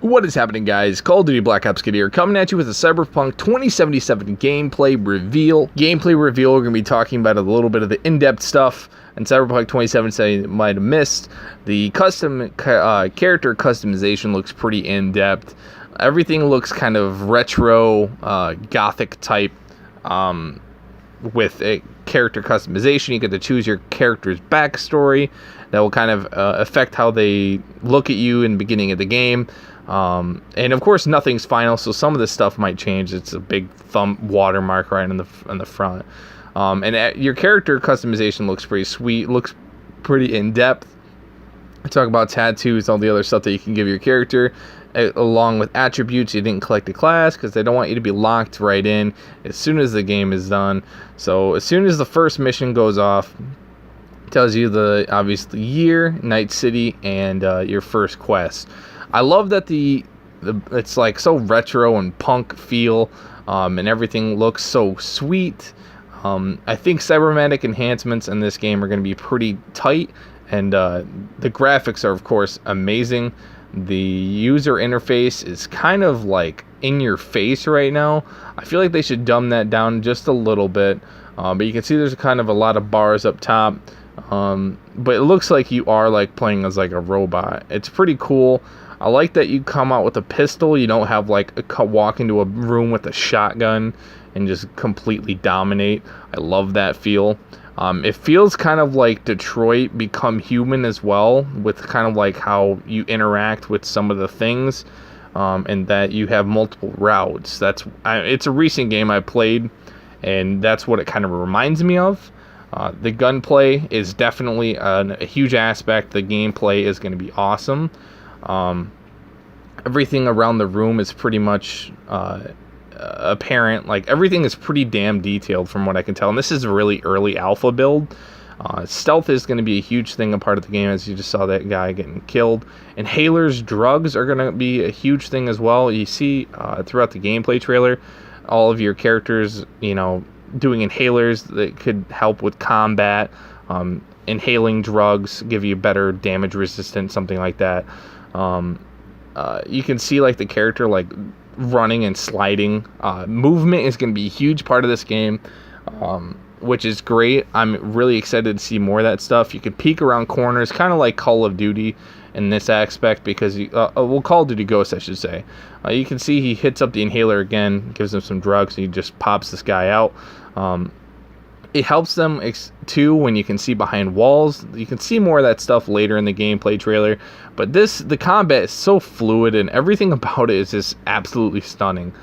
What is happening, guys? Call of Duty Black Ops Kid here, coming at you with a Cyberpunk 2077 gameplay reveal. We're going to be talking about a little bit of the in-depth stuff, and Cyberpunk 2077 might have missed. The custom character customization looks pretty in-depth. Everything looks kind of retro, gothic type, with a character customization. You get to choose your character's backstory. That will kind of affect how they look at you in the beginning of the game. And of course nothing's final, so some of this stuff might change. It's a big thumb watermark right in the front. And your character customization looks pretty sweet, looks pretty in-depth. I talk about tattoos, all the other stuff that you can give your character, along with attributes. You didn't collect a class because they don't want you to be locked right in as soon as the game is done. So as soon as the first mission goes off, it tells you the obviously year, Night City, and your first quest. I love that it's like so retro and punk feel, and everything looks so sweet. I think cybernetic enhancements in this game are going to be pretty tight, and the graphics are of course amazing. The user interface is kind of like in your face right now. I feel like they should dumb that down just a little bit, but you can see there's kind of a lot of bars up top, but it looks like you are like playing as like a robot. It's pretty cool. I like that you come out with a pistol. You don't have like walk into a room with a shotgun and just completely dominate. I love that feel. It feels kind of like Detroit Become Human as well, with kind of like how you interact with some of the things, and that you have multiple routes. It's a recent game I played, and that's what it kind of reminds me of. The gunplay is definitely a huge aspect. The gameplay is going to be awesome. Everything around the room is pretty much apparent. Like, everything is pretty damn detailed from what I can tell, and this is a really early alpha build. Stealth is going to be a huge thing, a part of the game, as you just saw that guy getting killed. Inhalers, drugs are going to be a huge thing as well. You see throughout the gameplay trailer all of your characters, doing inhalers that could help with combat. Inhaling drugs give you better damage resistance, something like that. You can see like the character like running and sliding. Movement is going to be a huge part of this game, which is great. I'm really excited to see more of that stuff. You could peek around corners, kind of like Call of Duty in this aspect, because Call of Duty Ghosts, I should say. You can see he hits up the inhaler again, gives him some drugs, and he just pops this guy out. It helps them too when you can see behind walls. You can see more of that stuff later in the gameplay trailer. But the combat is so fluid, and everything about it is just absolutely stunning.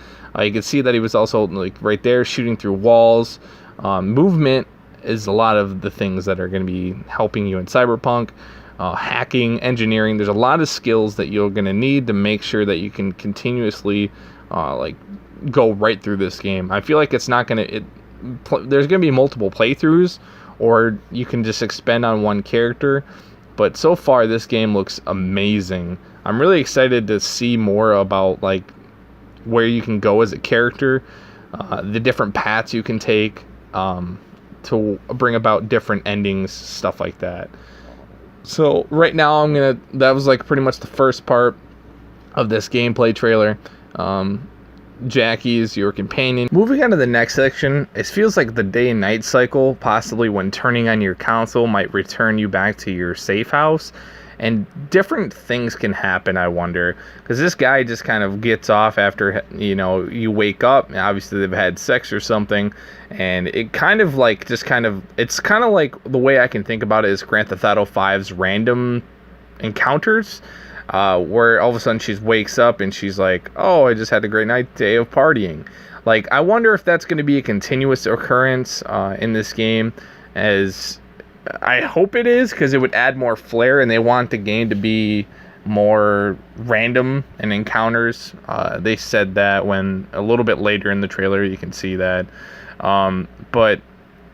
You can see that he was also like right there shooting through walls. Movement is a lot of the things that are going to be helping you in Cyberpunk. Hacking, engineering. There's a lot of skills that you're going to need to make sure that you can continuously go right through this game. I feel like it's not going to... there's going to be multiple playthroughs, or you can just expend on one character, but so far this game looks amazing. I'm really excited to see more about like where you can go as a character, the different paths you can take to bring about different endings, stuff like that. So right now that was like pretty much the first part of this gameplay trailer. Jackie is your companion. Moving on to the next section, it feels like the day and night cycle, possibly when turning on your console, might return you back to your safe house, and different things can happen, I wonder, because this guy just kind of gets off after you wake up. Obviously they've had sex or something, and it kind of like it's kind of like, the way I can think about it is Grand Theft Auto 5's random encounters, where all of a sudden she wakes up and she's like, oh, I just had a great day of partying. Like, I wonder if that's going to be a continuous occurrence in this game, as I hope it is, because it would add more flair, and they want the game to be more random and encounters. They said that when a little bit later in the trailer you can see that. But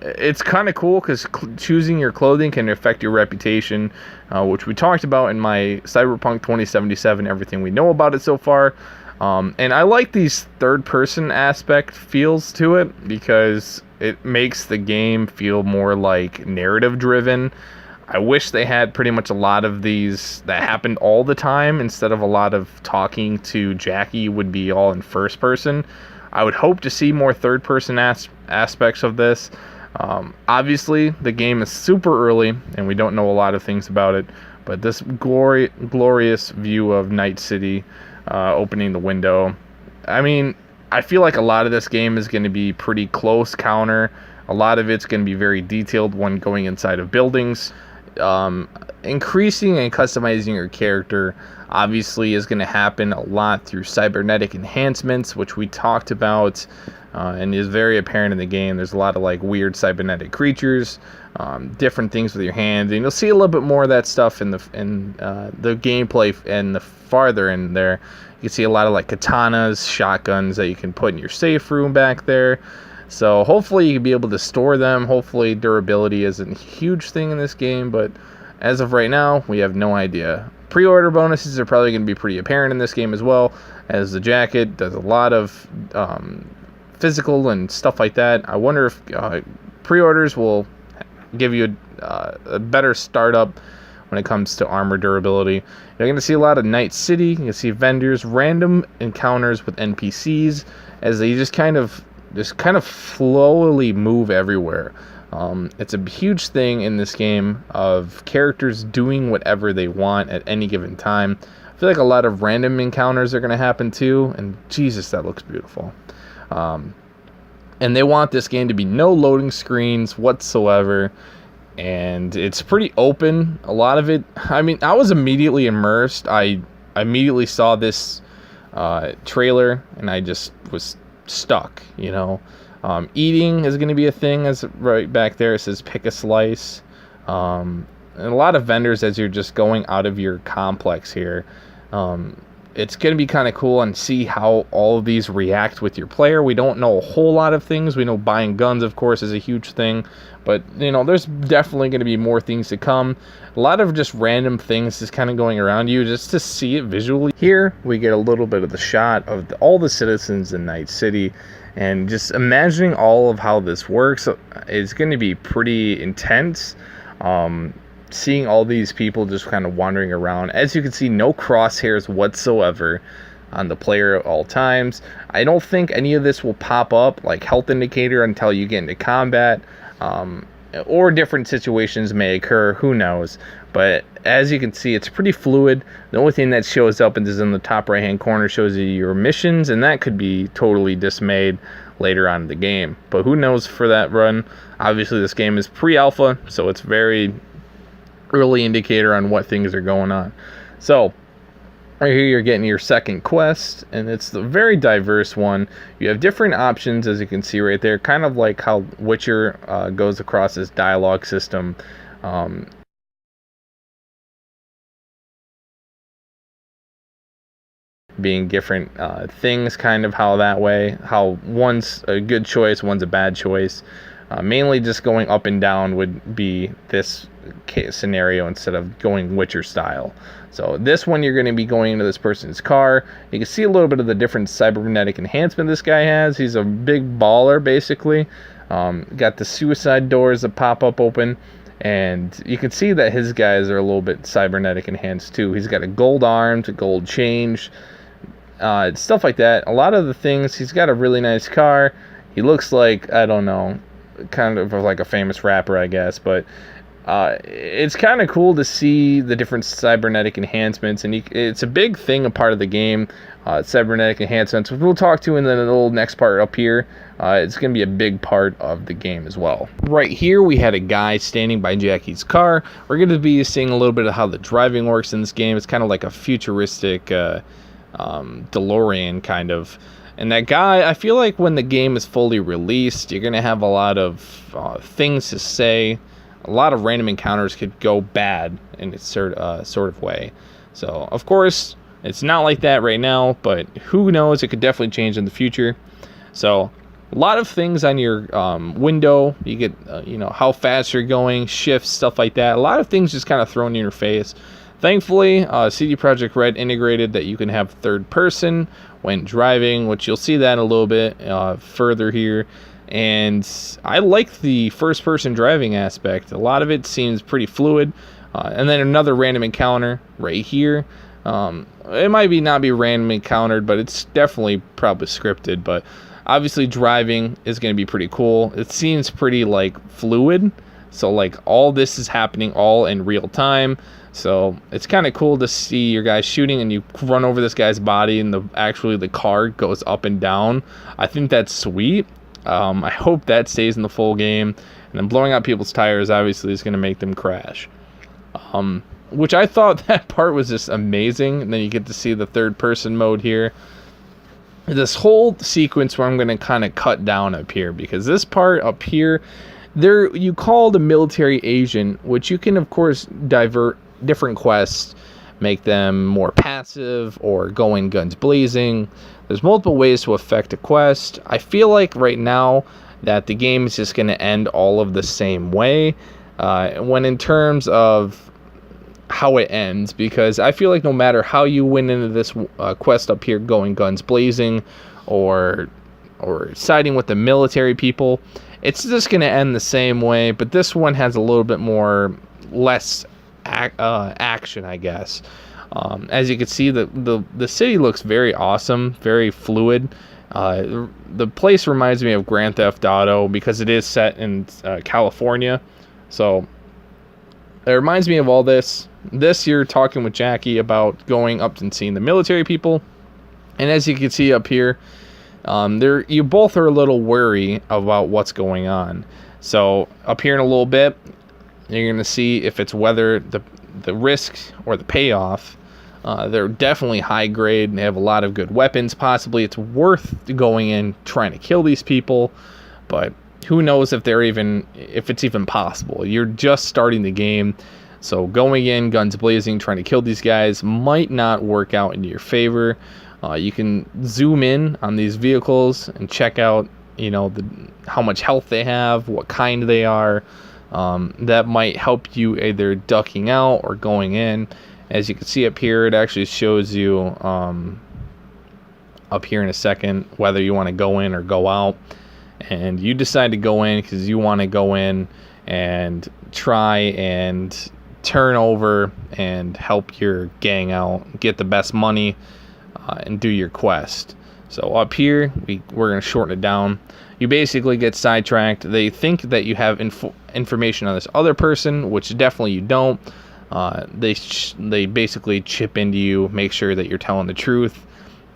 it's kind of cool because choosing your clothing can affect your reputation, which we talked about in my Cyberpunk 2077, everything we know about it so far. And I like these third-person aspect feels to it, because it makes the game feel more like narrative-driven. I wish they had pretty much a lot of these that happened all the time instead of a lot of talking to Jackie would be all in first person. I would hope to see more third person aspects of this. Obviously, the game is super early and we don't know a lot of things about it, but this glorious view of Night City, opening the window. I mean, I feel like a lot of this game is going to be pretty close counter. A lot of it's going to be very detailed when going inside of buildings. Increasing and customizing your character obviously is going to happen a lot through cybernetic enhancements, which we talked about, and is very apparent in the game. There's a lot of like weird cybernetic creatures, different things with your hands, and you'll see a little bit more of that stuff in the gameplay and the farther in there. You can see a lot of like katanas, shotguns that you can put in your safe room back there. So hopefully you can be able to store them. Hopefully durability isn't a huge thing in this game, but as of right now, we have no idea. Pre-order bonuses are probably going to be pretty apparent in this game as well, as the jacket does a lot of physical and stuff like that. I wonder if pre-orders will give you a better startup when it comes to armor durability. You're going to see a lot of Night City. You can see vendors, random encounters with NPCs as they just kind of slowly move everywhere. It's a huge thing in this game of characters doing whatever they want at any given time. I feel like a lot of random encounters are going to happen too, and Jesus, that looks beautiful. And they want this game to be no loading screens whatsoever, and it's pretty open. A lot of it, I mean, I was immediately immersed. I immediately saw this trailer, and I just was stuck, you know. Eating is going to be a thing, as right back there it says pick a slice, and a lot of vendors as you're just going out of your complex here. It's going to be kind of cool and see how all of these react with your player. We don't know a whole lot of things. We know buying guns, of course, is a huge thing, but you know, there's definitely going to be more things to come. A lot of just random things just kind of going around you just to see it visually. Here we get a little bit of the shot of all the citizens in Night City, and just imagining all of how this works is going to be pretty intense. Seeing all these people just kind of wandering around. As you can see, no crosshairs whatsoever on the player at all times. I don't think any of this will pop up like health indicator until you get into combat, or different situations may occur, who knows. But as you can see, it's pretty fluid. The only thing that shows up is in the top right hand corner, shows you your missions, and that could be totally dismayed later on in the game, but who knows for that run. Obviously this game is pre-alpha, so it's very early indicator on what things are going on. So right here you're getting your second quest, and it's a very diverse one. You have different options, as you can see right there, kind of like how Witcher goes across this dialogue system. Being different things, kind of how that way, how one's a good choice, one's a bad choice. Mainly just going up and down would be this case scenario instead of going Witcher style. So this one, you're going to be going into this person's car. You can see a little bit of the different cybernetic enhancement this guy has. He's a big baller, basically. Got the suicide doors that pop up open, and you can see that his guys are a little bit cybernetic enhanced too. He's got a gold arm to gold change, stuff like that. A lot of the things, he's got a really nice car. He looks like, I don't know, kind of like a famous rapper, I guess, but it's kind of cool to see the different cybernetic enhancements, and it's a big thing, a part of the game, cybernetic enhancements, which we'll talk to in the little next part up here. It's going to be a big part of the game as well. Right here we had a guy standing by Jackie's car. We're going to be seeing a little bit of how the driving works in this game. It's kind of like a futuristic DeLorean kind of. And that guy, I feel like when the game is fully released, you're going to have a lot of things to say. A lot of random encounters could go bad in a sort of way. So, of course, it's not like that right now, but who knows? It could definitely change in the future. So, a lot of things on your window. You get, how fast you're going, shifts, stuff like that. A lot of things just kind of thrown in your face. Thankfully, CD Projekt Red integrated that you can have third person when driving, which you'll see that a little bit further here. And I like the first-person driving aspect. A lot of it seems pretty fluid. And then another random encounter right here. It might not be random encountered, but it's definitely probably scripted. But obviously driving is going to be pretty cool. It seems pretty like fluid. So like all this is happening all in real time. So it's kind of cool to see your guy shooting and you run over this guy's body and the car goes up and down. I think that's sweet. I hope that stays in the full game. And then blowing out people's tires obviously is going to make them crash. Which I thought that part was just amazing. And then you get to see the third person mode here. This whole sequence where I'm going to kind of cut down up here, because this part up here, you call the military agent, which you can of course divert different quests, make them more passive or go in guns blazing. There's multiple ways to affect a quest. I feel like right now that the game is just going to end all of the same way when in terms of how it ends, because I feel like no matter how you went into this quest up here going guns blazing or siding with the military people, it's just going to end the same way. But this one has a little bit less action, I guess. As you can see, the city looks very awesome, very fluid. The place reminds me of Grand Theft Auto because it is set in California. So it reminds me of all this. You're talking with Jackie about going up and seeing the military people. And as you can see up here, you both are a little worried about what's going on. So up here in a little bit, you're going to see if it's whether the risk or the payoff. They're definitely high grade and they have a lot of good weapons. Possibly it's worth going in trying to kill these people, but who knows if it's even possible. You're just starting the game, so going in guns blazing trying to kill these guys might not work out in your favor. You can zoom in on these vehicles and check out, how much health they have, what kind they are. That might help you either ducking out or going in. As you can see up here, it actually shows you up here in a second whether you want to go in or go out. And you decide to go in because you want to go in and try and turn over and help your gang out, get the best money, and do your quest. So up here, we're going to shorten it down. You basically get sidetracked. They think that you have information on this other person, which definitely you don't. They basically chip into you, make sure that you're telling the truth,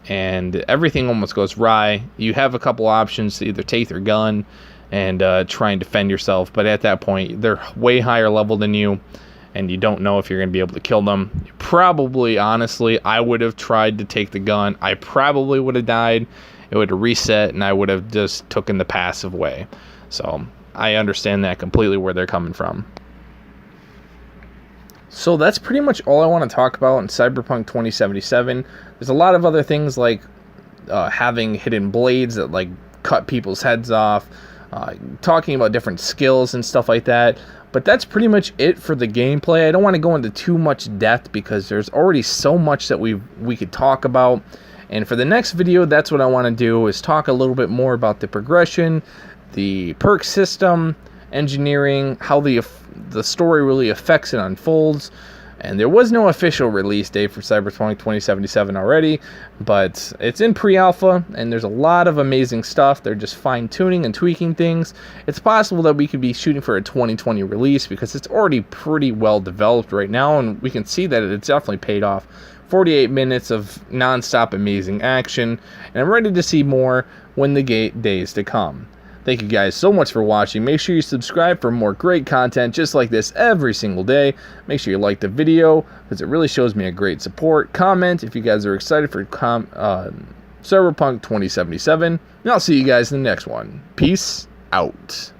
and everything almost goes awry. You have a couple options to either take their gun and try and defend yourself, but at that point, they're way higher level than you, and you don't know if you're going to be able to kill them. Probably, honestly, I would have tried to take the gun. I probably would have died. It would have reset, and I would have just taken the passive way. So I understand that completely where they're coming from. So that's pretty much all I want to talk about in Cyberpunk 2077. There's a lot of other things like having hidden blades that like cut people's heads off, talking about different skills and stuff like that. But that's pretty much it for the gameplay. I don't want to go into too much depth because there's already so much that we could talk about. And for the next video, that's what I want to do, is talk a little bit more about the progression, the perk system, engineering, how the story really affects and unfolds. And there was no official release date for Cyberpunk 2077 already, but it's in pre-alpha, and there's a lot of amazing stuff. They're just fine-tuning and tweaking things. It's possible that we could be shooting for a 2020 release because it's already pretty well developed right now, and we can see that it's definitely paid off. 48 minutes of non-stop amazing action, and I'm ready to see more when the days to come. Thank you guys so much for watching. Make sure you subscribe for more great content just like this every single day. Make sure you like the video because it really shows me a great support. Comment if you guys are excited for Cyberpunk 2077. And I'll see you guys in the next one. Peace out.